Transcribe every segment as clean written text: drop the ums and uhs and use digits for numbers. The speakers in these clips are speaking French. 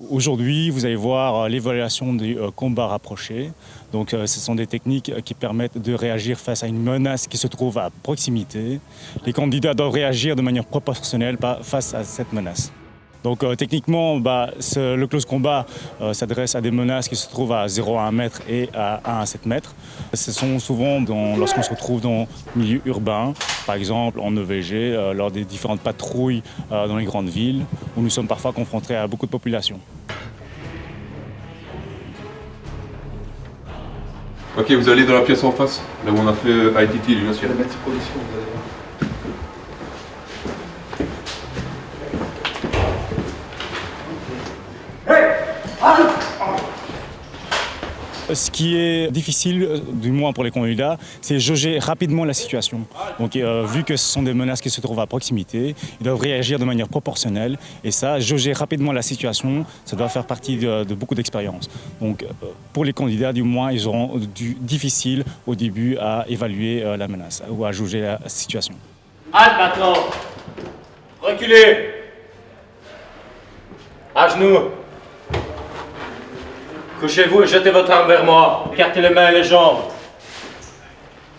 Aujourd'hui, vous allez voir l'évaluation du combat rapproché. Donc, ce sont des techniques qui permettent de réagir face à une menace qui se trouve à proximité. Les candidats doivent réagir de manière proportionnelle face à cette menace. Donc techniquement, le close combat s'adresse à des menaces qui se trouvent à 0 à 1 mètre et à 1 à 7 mètres. Ce sont souvent lorsqu'on se retrouve dans le milieu urbain, par exemple en EVG, lors des différentes patrouilles dans les grandes villes, où nous sommes parfois confrontés à beaucoup de population. Ok, vous allez dans la pièce en face, là où on a fait ITT, l'Université. Ce qui est difficile, du moins pour les candidats, c'est jauger rapidement la situation. Donc, vu que ce sont des menaces qui se trouvent à proximité, ils doivent réagir de manière proportionnelle. Et ça, jauger rapidement la situation, ça doit faire partie de beaucoup d'expériences. Donc, pour les candidats, du moins, ils auront difficile au début à évaluer la menace ou à jauger la situation. Halte maintenant. Reculez. À genoux. Couchez-vous et jetez votre arme vers moi. Écartez les mains et les jambes.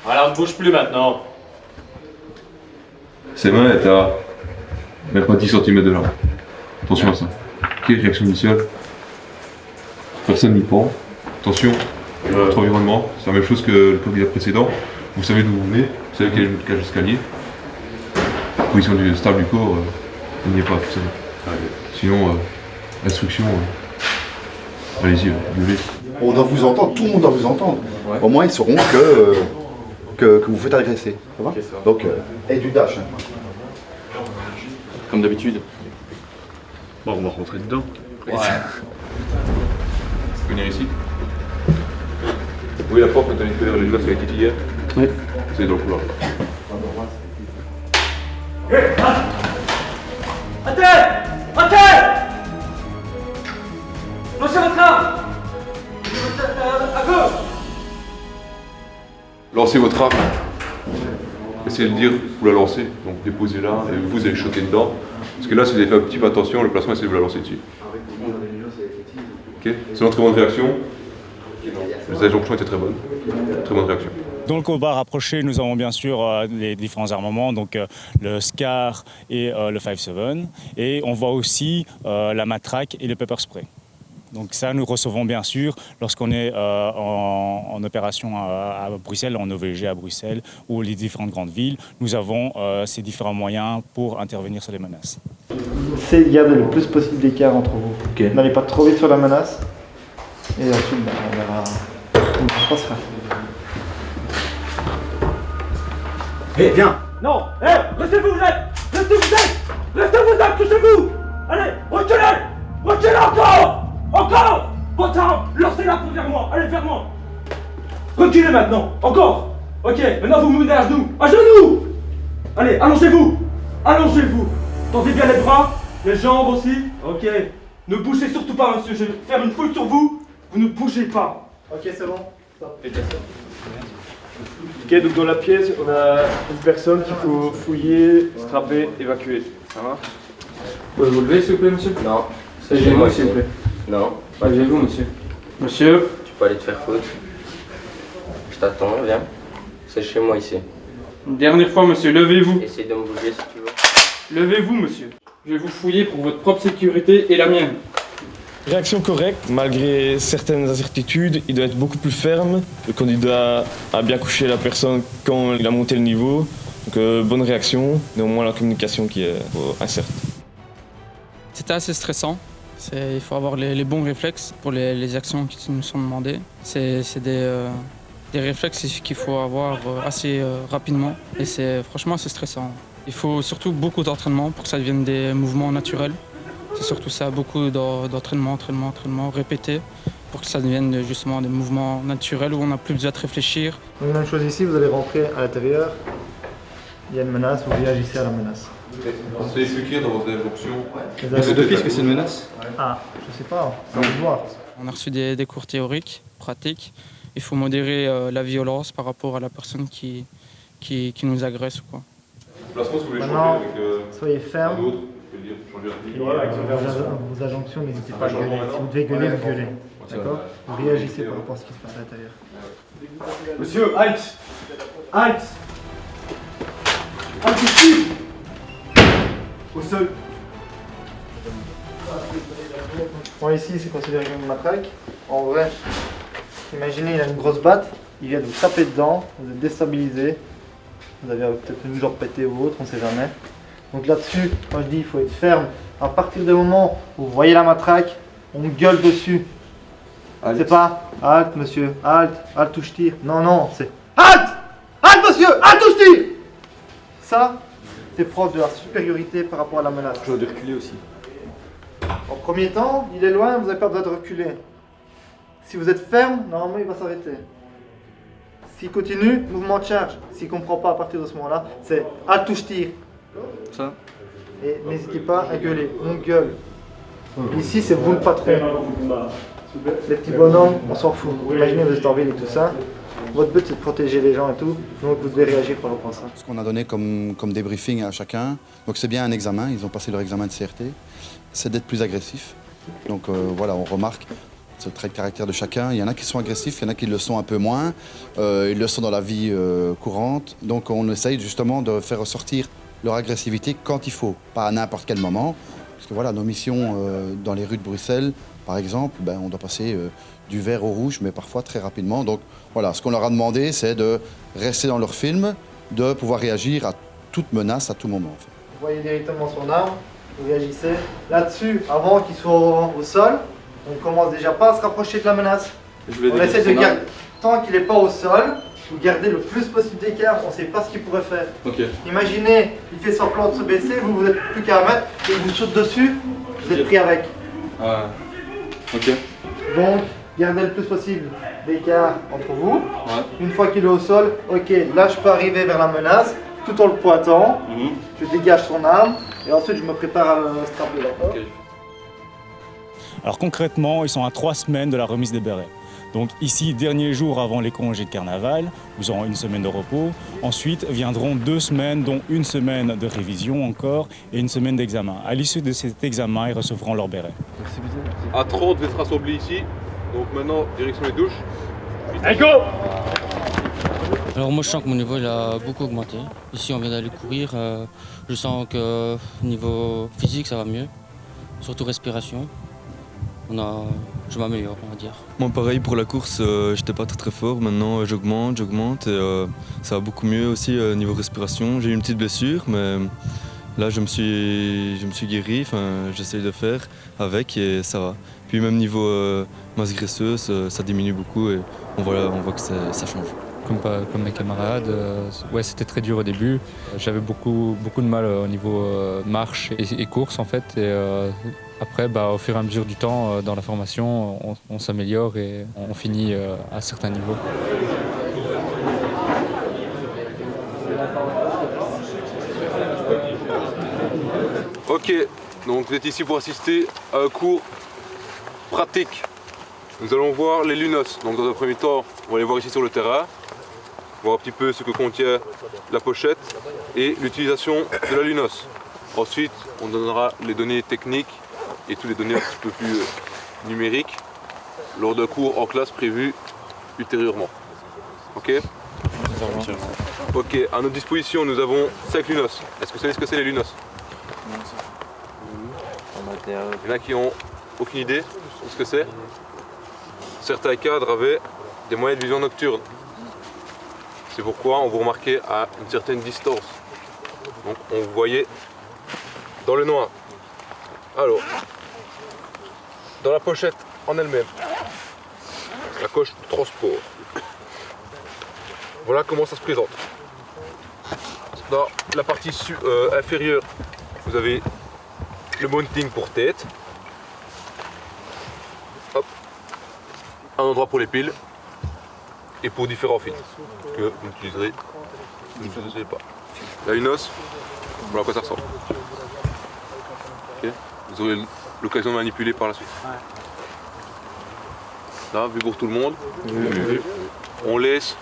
Voilà, on ne bouge plus maintenant. Ses mains est à même pas 10 cm de là. Attention à ça. Ok, réaction initiale. Personne n'y prend. Attention, votre environnement, c'est la même chose que le candidat précédent. Vous savez d'où vous venez, vous savez quel est le cage d'escalier. Position stable du corps, il n'y est pas, vous savez. Sinon, instruction. Allez-y, levez. On doit vous entendre, tout le monde doit vous entendre. Ouais. Au moins, ils sauront que vous faites agresser. Ça va okay, ça. Donc, et du dash. Hein. Comme d'habitude. Bon, on va rentrer dedans. Ouais. Venir ici. Vous voyez la porte quand on est fait les glaces avec Titi hier? Oui. C'est dans le couloir. Attends! Lancez votre arme! À gauche! Lancez votre arme. Essayez de dire, vous la lancez. Donc déposez-la et vous allez shotter dedans. Parce que là, si vous avez fait un petit peu attention, le placement, essayez de vous la lancer dessus. Ok? C'est notre très bonne réaction. Les injonctions étaient très bonnes. Très bonne réaction. Dans le combat rapproché, nous avons bien sûr les différents armements, donc le SCAR et le 5.7. Et on voit aussi la matraque et le pepper spray. Donc ça, nous recevons bien sûr lorsqu'on est en opération à Bruxelles, en OVG à Bruxelles ou les différentes grandes villes. Nous avons ces différents moyens pour intervenir sur les menaces. C'est de garder le plus possible d'écart entre vous. Okay. N'allez pas trop vite sur la menace. Et ensuite, on verra comment ça se passera. Hé, viens! Non! Hé! Restez-vous là! Restez-vous là! Couchez-vous! Allez! Reculez! Reculez encore! Encore! Votre arme! Lancez-la vers moi! Allez, vers moi! Reculez maintenant! Encore! Ok, maintenant vous me menez à genoux! À genoux! Allez, allongez-vous! Allongez-vous! Tendez bien les bras, les jambes aussi. Ok. Ne bougez surtout pas, monsieur. Je vais faire une fouille sur vous. Vous ne bougez pas. Ok, c'est bon. Stop. Ok, donc dans la pièce, on a une personne qu'il faut fouiller, strapper, évacuer. Ça va? Vous pouvez vous lever s'il vous plaît, monsieur? Non. Sagez-moi s'il vous plaît. Non. Levez-vous, monsieur. Monsieur? Tu peux aller te faire foutre. Je t'attends, viens. C'est chez moi ici. Une dernière fois, monsieur, levez-vous. Essaye de me bouger si tu veux. Levez-vous, monsieur. Je vais vous fouiller pour votre propre sécurité et la mienne. Réaction correcte, malgré certaines incertitudes, il doit être beaucoup plus ferme. Le candidat a bien couché la personne quand il a monté le niveau. Donc bonne réaction, néanmoins la communication qui est incertaine. C'était assez stressant. Il faut avoir les bons réflexes pour les actions qui nous sont demandées. C'est des réflexes qu'il faut avoir assez rapidement et franchement assez stressant. Il faut surtout beaucoup d'entraînement pour que ça devienne des mouvements naturels. C'est surtout ça, beaucoup d'entraînement, répété, pour que ça devienne justement des mouvements naturels où on n'a plus besoin de réfléchir. Donc, même chose ici, vous allez rentrer à l'intérieur, il y a une menace, vous réagissez à la menace. Vous savez expliquer dans vos injonctions. C'est d'office que c'est une menace? Ah, je sais pas, ça va voir. On a reçu des cours théoriques, pratiques. Il faut modérer la violence par rapport à la personne qui nous agresse ou quoi. Placement, si vous voulez maintenant, changer avec soyez ferme Et vos injonctions, n'hésitez pas à gueuler. Si vous devez gueuler, vous gueulez. D'accord? Vous réagissez par rapport à ce qui se passe à l'intérieur. Monsieur, halte! Halte! Halte ici! Au sol! Bon, ici, c'est considéré comme une matraque. En vrai, imaginez, il a une grosse batte, il vient de vous taper dedans, vous êtes déstabilisé. Vous avez peut-être une jambe pétée ou autre, on ne sait jamais. Donc là-dessus, moi je dis, il faut être ferme. À partir du moment où vous voyez la matraque, on gueule dessus. C'est pas halte monsieur, halte touche tire. Non, non, c'est halte! Halte monsieur, halte touche tire! Ça, c'est preuve de la supériorité par rapport à la menace. Je dois reculer aussi. En premier temps, il est loin, vous n'avez pas besoin de reculer. Si vous êtes ferme, normalement il va s'arrêter. S'il continue, mouvement de charge. S'il ne comprend pas à partir de ce moment-là, c'est halte touche tire. Ça. Et n'hésitez pas à gueuler, on gueule. Ici, c'est vous le patron. Les petits bonhommes, on s'en fout. Imaginez, vous êtes en ville et tout ça. Votre but, c'est de protéger les gens et tout. Donc, vous devez réagir par rapport à ça. Ce qu'on a donné comme débriefing à chacun, donc c'est bien un examen, ils ont passé leur examen de CRT, c'est d'être plus agressif. Donc voilà, on remarque ce trait de caractère de chacun. Il y en a qui sont agressifs, il y en a qui le sont un peu moins. Ils le sont dans la vie courante. Donc on essaye justement de faire ressortir leur agressivité quand il faut, pas à n'importe quel moment. Parce que voilà, nos missions dans les rues de Bruxelles, par exemple, ben, on doit passer du vert au rouge, mais parfois très rapidement. Donc voilà, ce qu'on leur a demandé, c'est de rester dans leur film, de pouvoir réagir à toute menace, à tout moment. En fait. Vous voyez directement son arme, vous réagissez. Là-dessus, avant qu'il soit au sol, on commence déjà pas à se rapprocher de la menace. On essaie de garder, tant qu'il n'est pas au sol, vous gardez le plus possible d'écart, on ne sait pas ce qu'il pourrait faire. Ok. Imaginez, il fait semblant de se baisser, vous n'êtes plus qu'à 1 mètre, et il vous saute dessus, vous êtes pris avec. Ah. Ok. Donc, gardez le plus possible d'écart entre vous. Ouais. Une fois qu'il est au sol, ok, là je peux arriver vers la menace, tout en le pointant. Je dégage son arme, et ensuite je me prépare à le strapper, d'accord? Ok. Alors concrètement, ils sont à 3 semaines de la remise des bérets. Donc ici, dernier jour avant les congés de carnaval, ils auront 1 semaine de repos. Ensuite viendront 2 semaines, dont 1 semaine de révision encore et 1 semaine d'examen. À l'issue de cet examen, ils recevront leur béret. À 30, vous êtes rassemblés ici. Donc maintenant, direction les douches. Allez, go! Alors moi je sens que mon niveau il a beaucoup augmenté. Ici on vient d'aller courir, je sens que niveau physique ça va mieux, surtout respiration. Je m'améliore on va dire. Moi pareil pour la course, j'étais pas très fort, maintenant j'augmente et ça va beaucoup mieux aussi niveau respiration. J'ai eu une petite blessure mais là je me suis guéri, j'essaye de faire avec et ça va. Puis même niveau masse graisseuse, ça diminue beaucoup et on voit que ça change. Comme mes camarades, ouais, c'était très dur au début. J'avais beaucoup de mal au niveau marche et course en fait. Et après, au fur et à mesure du temps, dans la formation, on s'améliore et on finit à certains niveaux. Ok, donc vous êtes ici pour assister à un cours pratique. Nous allons voir les lunos. Donc dans un premier temps, on va les voir ici sur le terrain, voir un petit peu ce que contient la pochette et l'utilisation de la lunos. Ensuite, on donnera les données techniques et toutes les données un petit peu plus numériques lors d'un cours en classe prévu ultérieurement. Ok? Ok, à notre disposition, nous avons 5 lunos. Est-ce que vous savez ce que c'est les lunos? Il y en a qui ont aucune idée de ce que c'est. Certains cadres avaient des moyens de vision nocturne. C'est pourquoi on vous remarquait à une certaine distance. Donc on vous voyait dans le noir. Alors, dans la pochette en elle-même, la coche transport. Voilà comment ça se présente. Dans la partie inférieure, vous avez le mounting pour tête. Hop. Un endroit pour les piles et pour différents fils que vous n'utiliserez pas. La lunos, voilà à quoi ça ressemble. Okay. Vous aurez l'occasion de manipuler par la suite. Là, vu pour tout le monde, on laisse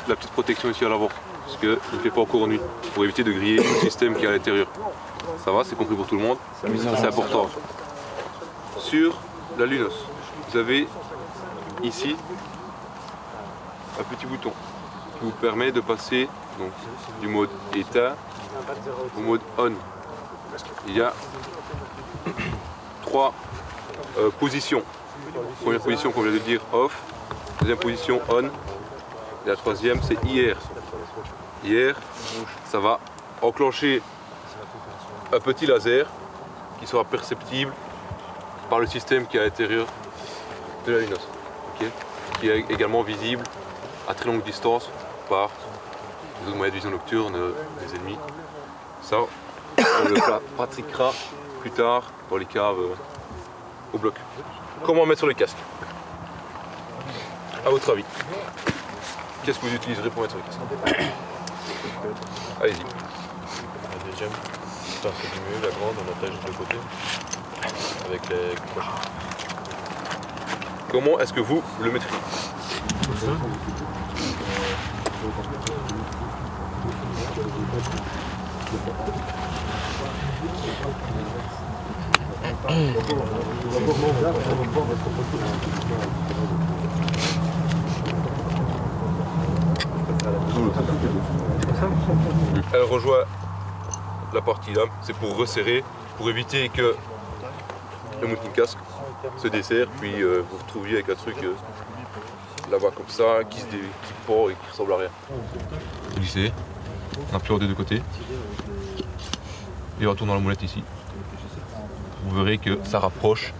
la petite protection ici à l'avant. parce qu'il ne fait pas encore nuit, pour éviter de griller le système qui est à l'intérieur. Ça va, c'est compris pour tout le monde, ça c'est important. Sur la Lunos, vous avez ici un petit bouton qui vous permet de passer donc, du mode éteint au mode on. Il y a 3 positions. Première position, comme je viens de dire, off. Deuxième position, on. Et la troisième, c'est IR. IR, ça va enclencher un petit laser qui sera perceptible par le système qui est à l'intérieur de la Lunos. Okay, qui est également visible à très longue distance par les autres moyens de vision nocturne des ennemis. Ça, on le pratiquera plus tard dans les caves au bloc. Comment mettre sur les casques? À votre avis, qu'est-ce que vous utiliserez pour mettre sur les casques? Allez-y. La deuxième, c'est un peu du mieux, la grande, on attache juste le côté avec les crochets. Comment est-ce que vous le mettriez? Comme ça. Elle rejoint la partie là, c'est pour resserrer, pour éviter que le mounting casque se desserre, puis vous vous retrouviez avec un truc là-bas comme ça, qui pend et qui ressemble à rien. Vous glissez, on appuie en deux côtés, et on retourne dans la moulette ici. Vous verrez que ça rapproche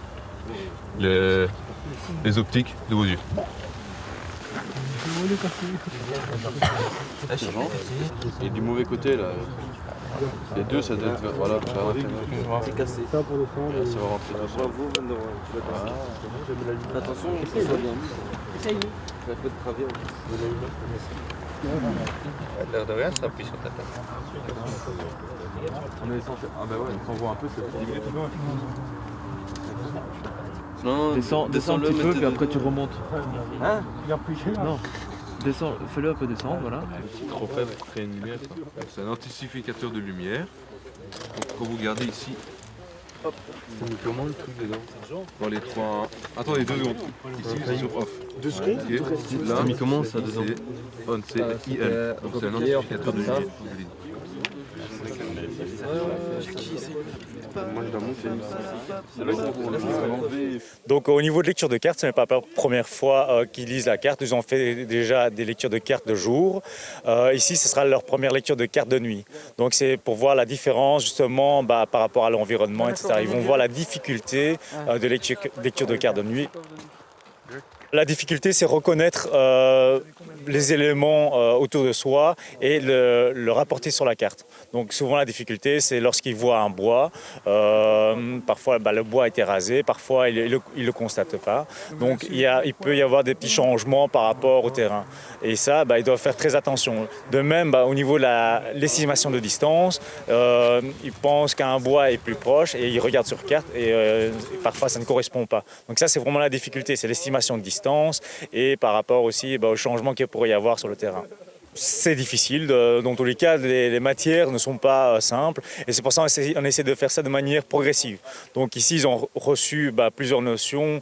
les optiques de vos yeux. Et du mauvais côté là, les deux ça doit être voilà, ça va rentrer. C'est cassé. Ça pour descendre. Ça va rentrer. Attention, ça soit bien mis. Ça peut te traver. L'air de rien, ça appuie sur ta tête. On est censé. Ah bah ouais, on s'envoie un peu, c'est 10 minutes. Non, descends un petit peu, puis après tu remontes. Hein? Non. Descends, fais-le un peu descendre, voilà. Trop faible pour créer une lumière. C'est un intensificateur de lumière. Donc quand vous regardez ici, hop, c'est mis comment le truc dedans? dans les 3. Attendez 2 secondes. Ici c'est sur off. 2 secondes? Okay. Là, C'est mis comment ça dedans? C'est on, c'est IL. Donc c'est un intensificateur de lumière. Moi je dois monter. Donc au niveau de lecture de carte, ce n'est pas la première fois qu'ils lisent la carte. Ils ont fait déjà des lectures de cartes de jour. Ici, ce sera leur première lecture de carte de nuit. Donc c'est pour voir la différence justement par rapport à l'environnement, etc. Ils vont voir la difficulté de lecture de carte de nuit. La difficulté, c'est reconnaître les éléments autour de soi et le rapporter sur la carte. Donc souvent la difficulté, c'est lorsqu'il voit un bois. Parfois le bois a été rasé, parfois il ne le constate pas. Donc il peut y avoir des petits changements par rapport au terrain. Et ça, ils doivent faire très attention. De même, au niveau de l'estimation de distance, ils pensent qu'un bois est plus proche et ils regardent sur carte et parfois ça ne correspond pas. Donc ça, c'est vraiment la difficulté, c'est l'estimation de distance et par rapport aussi au changement qu'il pourrait y avoir sur le terrain. C'est difficile, dans tous les cas, les matières ne sont pas simples et c'est pour ça qu'on essaie de faire ça de manière progressive. Donc ici, ils ont reçu plusieurs notions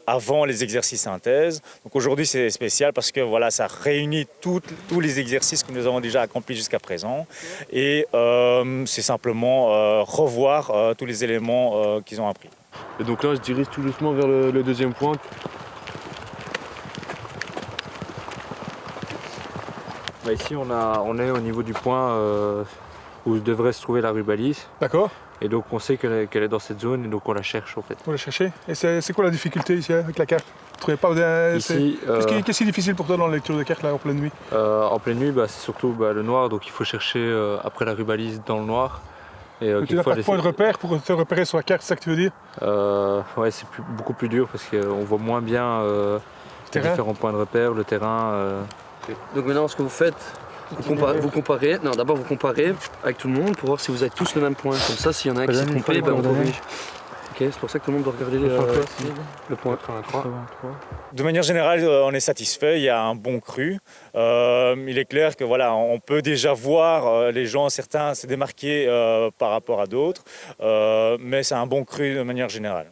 avant les exercices synthèse. Donc aujourd'hui, c'est spécial parce que voilà, ça réunit tous les exercices que nous avons déjà accomplis jusqu'à présent et c'est simplement revoir tous les éléments qu'ils ont appris. Et donc là, je dirige tout doucement vers le deuxième point. Ici, on est au niveau du point où devrait se trouver la rubalise. D'accord. Et donc, on sait qu'elle est dans cette zone et donc on la cherche en fait. Vous la cherchez. Et c'est quoi la difficulté ici avec la carte? Vous trouvez pas ici, Qu'est-ce qui est difficile pour toi dans la lecture de carte là, en pleine nuit? En pleine nuit, c'est surtout le noir, donc il faut chercher après la rubalise dans le noir. Et tu n'as pas de point de repère pour te repérer sur la carte, c'est ça que tu veux dire? Ouais, c'est beaucoup plus dur parce qu'on voit moins bien les différents points de repère, le terrain. Donc maintenant, ce que vous faites, vous comparez. Non, d'abord vous comparez avec tout le monde pour voir si vous avez tous le même point. Comme ça, s'il y en a un qui s'est trompé, on corrige. Ok, c'est pour ça que tout le monde doit regarder le point. 83. De manière générale, on est satisfait, il y a un bon cru. Il est clair que voilà, on peut déjà voir les gens, certains se démarquer par rapport à d'autres, mais c'est un bon cru de manière générale.